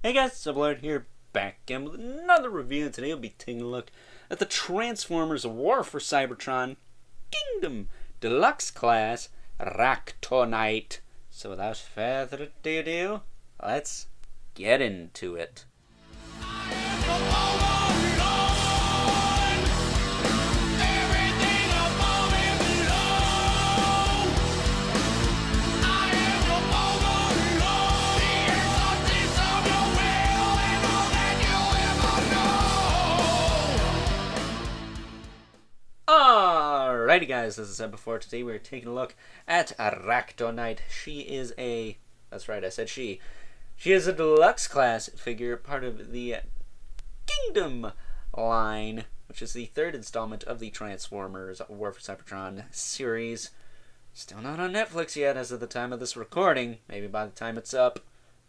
Hey guys, Cybertron here, back again with another review, and today we'll be taking a look at the Transformers War for Cybertron Kingdom Deluxe Class Ractonite. So without further ado, let's get into it. Alrighty guys, as I said before, today we're taking a look at Ractonite. She is that's right, I said she. She is a deluxe class figure, part of the Kingdom line, which is the third installment of the Transformers War for Cybertron series. Still not on Netflix yet as of the time of this recording. Maybe by the time it's up,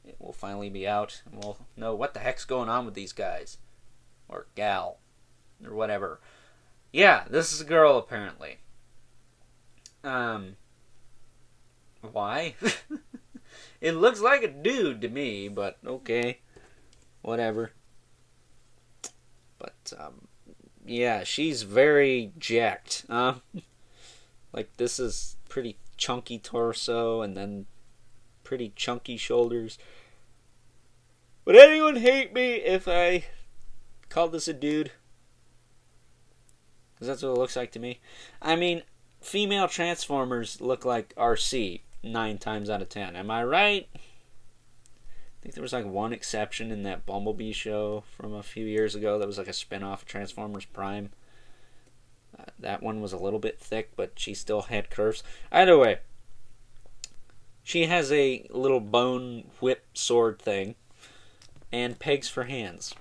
it will finally be out, and we'll know what the heck's going on with these guys. Or gal. Or whatever. Yeah, this is a girl, apparently. Why? It looks like a dude to me, but okay. Whatever. But, yeah, she's very jacked. Like, this is pretty chunky torso, and then pretty chunky shoulders. Would anyone hate me if I called this a dude? Because that's what it looks like to me. I mean, female Transformers look like RC 9 times out of 10. Am I right? I think there was like one exception in that Bumblebee show from a few years ago that was like a spin-off of Transformers Prime. That one was a little bit thick, but she still had curves. Either way, she has a little bone whip sword thing and pegs for hands.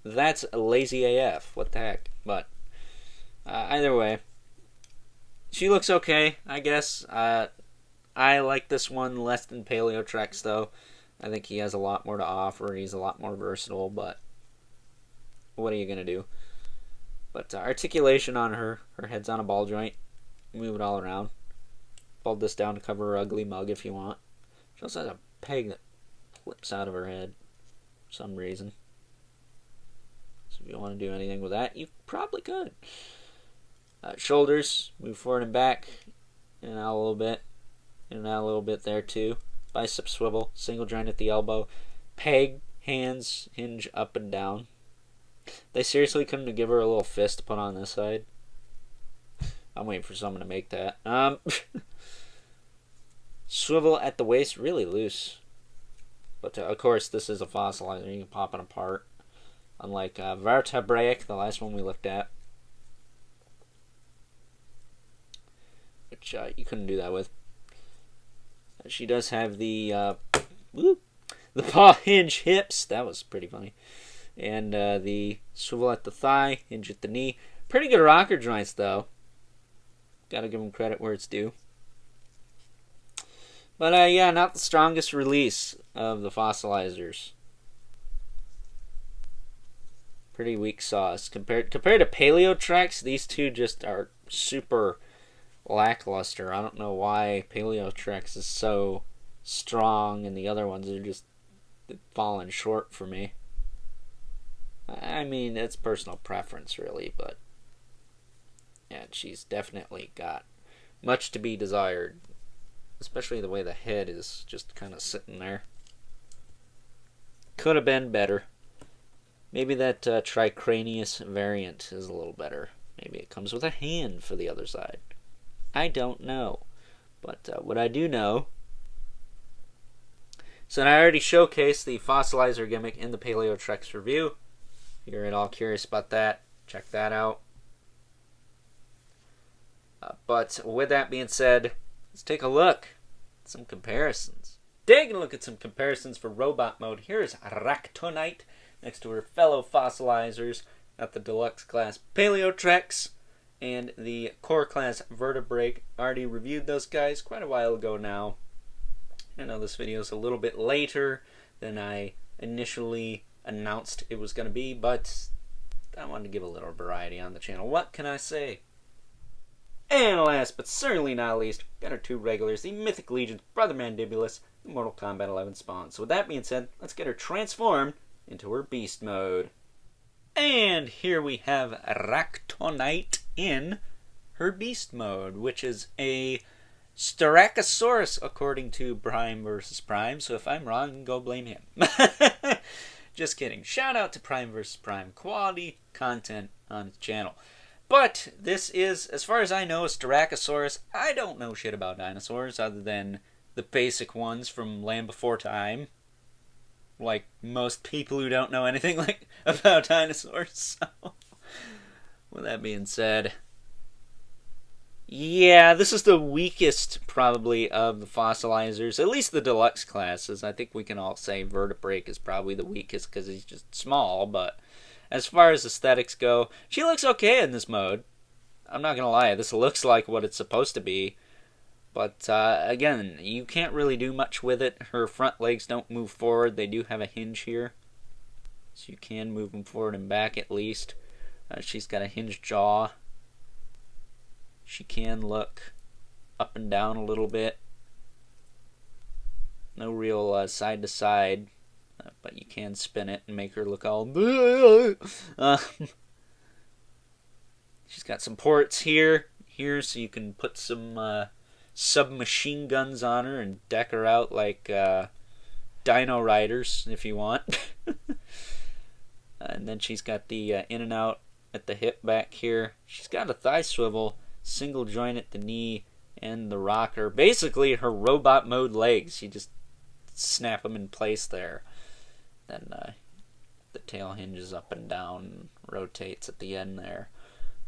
That's lazy AF. What the heck? But either way, she looks okay, I guess. I like this one less than Paleotrex, though. I think he has a lot more to offer. He's a lot more versatile, but what are you going to do? But articulation on her. Her head's on a ball joint. Move it all around. Fold this down to cover her ugly mug if you want. She also has a peg that flips out of her head for some reason. So if you want to do anything with that, you probably could. Shoulders, move forward and back, in and out a little bit, in and out a little bit there too. Bicep swivel, single joint at the elbow, peg, hands hinge up and down. They seriously couldn't give her a little fist to put on this side. I'm waiting for someone to make that. Swivel at the waist, really loose. But of course, this is a fossilizer. You can pop it apart. Unlike Vertebraic, the last one we looked at. Which you couldn't do that with. She does have the paw hinge hips. That was pretty funny. And the swivel at the thigh, hinge at the knee. Pretty good rocker joints, though. Gotta give them credit where it's due. But yeah, not the strongest release of the fossilizers. Pretty weak sauce. Compared to Paleotrex, these two just are super lackluster. I don't know why Paleotrex is so strong and the other ones are just falling short for me. I mean, it's personal preference, really, but yeah, she's definitely got much to be desired, especially the way the head is just kind of sitting there. Could have been better. Maybe that Tricranius variant is a little better. Maybe it comes with a hand for the other side. I don't know. But what I do know... So I already showcased the fossilizer gimmick in the Paleotrex review. If you're at all curious about that, check that out. But with that being said, let's take a look at some comparisons. Taking a look at some comparisons for robot mode. Here's Ractonite next to her fellow fossilizers at the Deluxe class Paleotrex and the Core class Vertebraic. Already reviewed those guys quite a while ago now. I know this video is a little bit later than I initially announced it was going to be, but I wanted to give a little variety on the channel. What can I say? And last but certainly not least, got our two regulars, the Mythic Legion's Brother Mandibulus the Mortal Kombat 11 spawn. So with that being said, let's get her transformed into her beast mode. And here we have Ractonite in her beast mode, which is a Styracosaurus according to Prime vs. Prime. So if I'm wrong, go blame him. Just kidding. Shout out to Prime vs. Prime. Quality content on the channel. But this is, as far as I know, a Styracosaurus. I don't know shit about dinosaurs other than the basic ones from Land Before Time. Like most people who don't know anything about dinosaurs. So, with that being said, yeah, this is the weakest, probably, of the fossilizers. At least the deluxe classes. I think we can all say Vertebrake is probably the weakest because he's just small. But as far as aesthetics go, she looks okay in this mode. I'm not going to lie, this looks like what it's supposed to be. But, again, you can't really do much with it. Her front legs don't move forward. They do have a hinge here. So you can move them forward and back at least. She's got a hinged jaw. She can look up and down a little bit. No real side to side, but you can spin it and make her look all. She's got some ports here, so you can put some submachine guns on her and deck her out like Dino Riders if you want. And then she's got the in and out at the hip back here. She's got a thigh swivel. Single joint at the knee and the rocker. Basically, her robot mode legs. You just snap them in place there. Then the tail hinges up and down and rotates at the end there.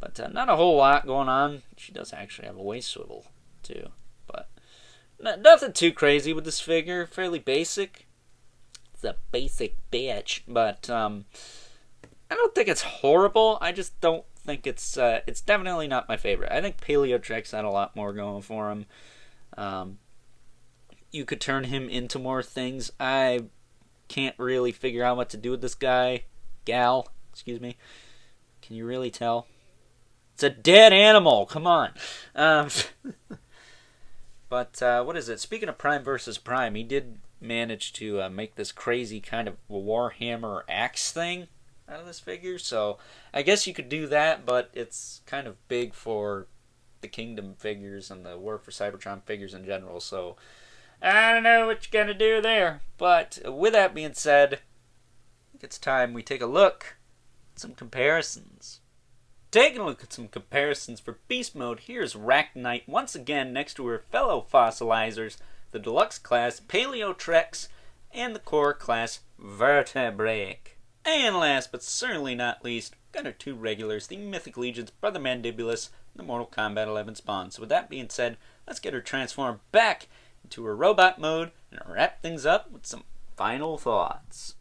But not a whole lot going on. She does actually have a waist swivel, too. But nothing too crazy with this figure. Fairly basic. It's a basic bitch. But I don't think it's horrible. I just don't think it's definitely not my favorite. I think Paleotrex had a lot more going for him. You could turn him into more things. I can't really figure out what to do with this guy. Gal, excuse me. Can you really tell? It's a dead animal. Come on. But what is it? Speaking of Prime versus Prime, he did manage to make this crazy kind of Warhammer axe thing out of this figure, so I guess you could do that, but it's kind of big for the Kingdom figures and the War for Cybertron figures in general, so I don't know what you're gonna do there. But with that being said, I think it's time we take a look at some comparisons. Taking a look at some comparisons for Beast Mode, here's Ractonite once again next to her fellow fossilizers, the Deluxe class Paleotrex and the Core class Vertebrake. And last but certainly not least, got our two regulars, the Mythic Legions, Brother Mandibulus, and the Mortal Kombat 11 spawn. So with that being said, let's get her transformed back into her robot mode and wrap things up with some final thoughts.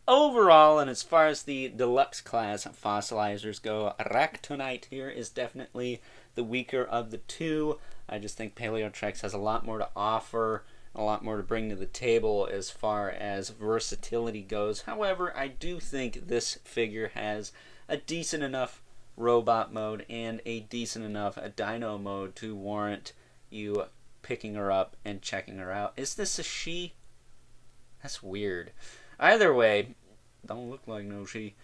Overall, and as far as the Deluxe class fossilizers go, Ractonite here is definitely the weaker of the two. I just think Paleotrex has a lot more to offer, a lot more to bring to the table as far as versatility goes. However, I do think this figure has a decent enough robot mode and a decent enough dino mode to warrant you picking her up and checking her out. Is this a she? That's weird. Either way, don't look like no she.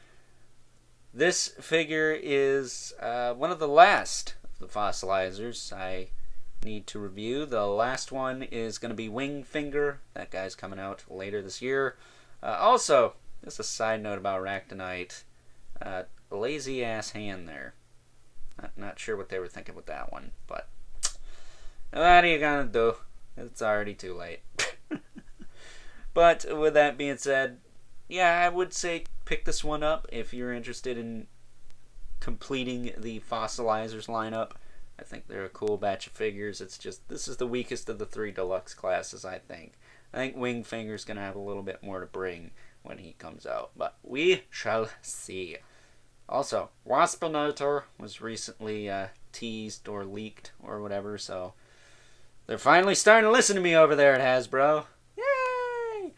This figure is one of the last of the fossilizers I need to review. The last one is going to be Wingfinger. That guy's coming out later this year. Also, just a side note about Ractonite. Lazy ass hand there. Not sure what they were thinking with that one, but what are you gonna do? It's already too late. But with that being said, yeah, I would say pick this one up if you're interested in completing the fossilizers lineup. I think they're a cool batch of figures. It's just, this is the weakest of the three Deluxe classes, I think. I think Wingfinger's going to have a little bit more to bring when he comes out, but we shall see. Also, Waspinator was recently teased or leaked or whatever, so they're finally starting to listen to me over there at Hasbro. Yay!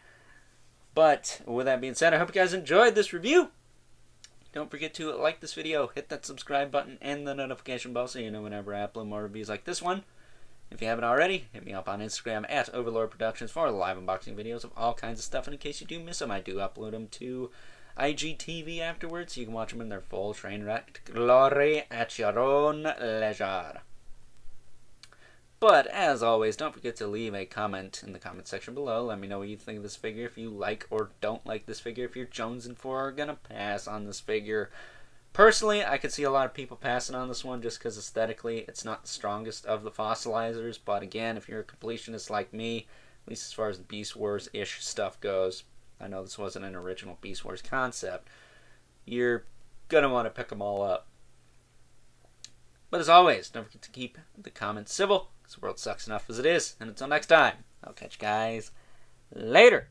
But with that being said, I hope you guys enjoyed this review. Don't forget to like this video, hit that subscribe button and the notification bell so you know whenever I upload more reviews like this one. If you haven't already, hit me up on Instagram at Overlord Productions for live unboxing videos of all kinds of stuff. And in case you do miss them, I do upload them to IGTV afterwards, so you can watch them in their full train wreck glory at your own leisure. But, as always, don't forget to leave a comment in the comment section below. Let me know what you think of this figure, if you like or don't like this figure, if you're jonesing for or gonna pass on this figure. Personally, I could see a lot of people passing on this one just because aesthetically it's not the strongest of the fossilizers. But again, if you're a completionist like me, at least as far as the Beast Wars-ish stuff goes, I know this wasn't an original Beast Wars concept, you're going to want to pick them all up. But as always, don't forget to keep the comments civil, because the world sucks enough as it is. And until next time, I'll catch you guys later.